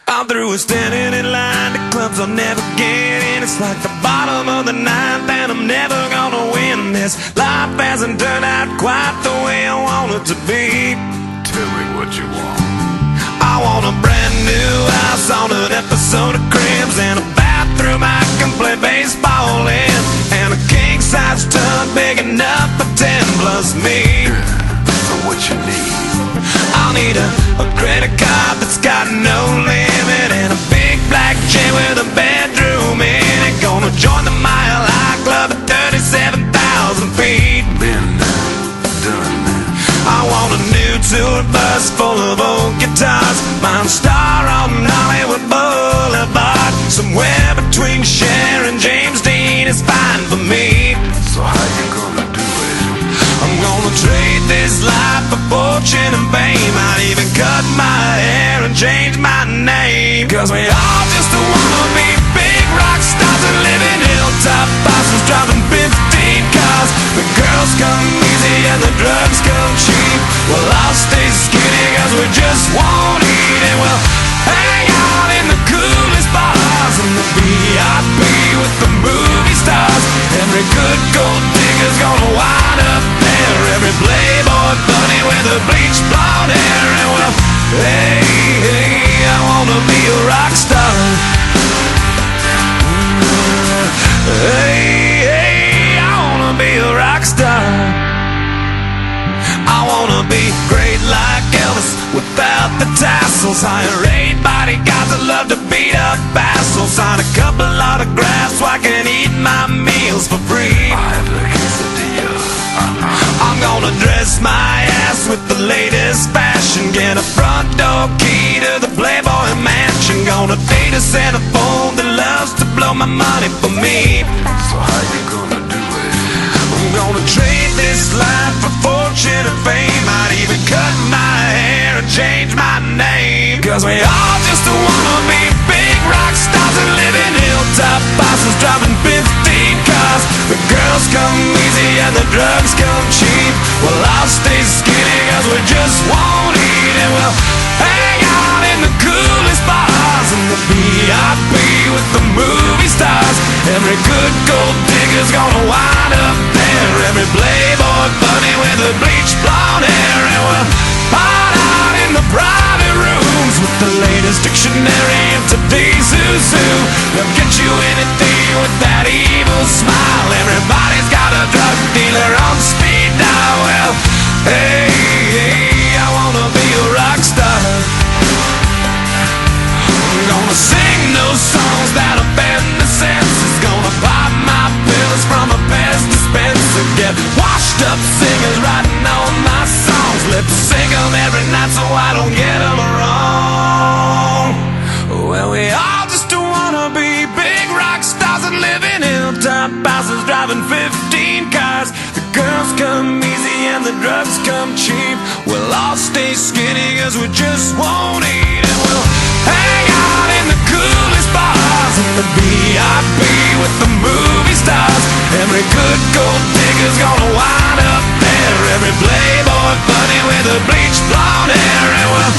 I'm through with standing in line to clubs I'll never get in. It's like the bottom of the ninth and I'm never gonna win this. Life hasn't turned out quite the way I want it to be. Tell me what you want. I want a brand new house on an episode of Cribs, and a bathroom I can play baseball in, and a king-size tub big enough for 10 plus me. So what you need? I'll need a credit card that's got no limit, and a big black chair with a bedroom in it. Gonna join the Mile High Club at 37,000 feet. Been done. I want a new tour bus full of old guitars, mine star on Hollywood Boulevard. Somewhere between Cher and James Dean is fine for me. So how you gonna do it? I'm gonna trade this life for fortune and fame. I'd even cut my hair and change my name, 'cause we all just wanna be big rock stars and live in hilltop houses, driving 15 cars. The girls come easy and the drugs come cheap. Well, I'll stay skinny 'cause we just won't eat, and we'll hang out in the coolest bars in the VIP with the movie stars. Every good gold digger's gonna wind up there, every playboy bunny with a bleached blonde hair. And well, hey, hey, I wanna be a rock star. Hey, hey, I wanna be a rock star. I wanna be great like Elvis without the tassels. Hire 8 bodyguards that love to beat up assholes. Sign a couple autographs so I can eat my meals for free. I have a quesadilla. I'm gonna dress my ass with the latest fashion, get a front door key to the Playboy Mansion. Gonna date a centerfold that loves to blow my money for me. So how you gonna do it? I'm gonna trade this life for fortune and fame. I'd even cut my hair and change my name, 'cause we all just wanna be big rock stars and live in hilltop houses, driving 15 cars. The girls come easy and the drugs come cheap. Well, I'll stay skinny 'cause we just won't eat, and we'll hang out in the coolest bars in the VIP with the movie stars. Every good gold digger's gonna wind up there, every playboy bunny with a bleached blonde hair. And we'll hide out in the private rooms with the latest dictionary of today's who's who. They'll get you anything with that evil smile. Everybody's got a drug dealer on speed dial. Well, hey, hey, I wanna be a rock star. I'm gonna sing those songs that offend the senses. Gonna pop my pills from a Pez dispenser. Get washed up singers writing all my songs. Lip sync 'em every night so I don't get 'em wrong. Well, we all just wanna be big rock stars and live in hilltop houses, driving 15 cars. The girls come easy and the drugs come cheap. We'll all stay skinny 'cause we just won't eat, and we'll hang out in the coolest bars in the VIP with the movie stars. Every good gold digger's gonna wind up there, every playboy bunny with a bleached blonde hair. And we'll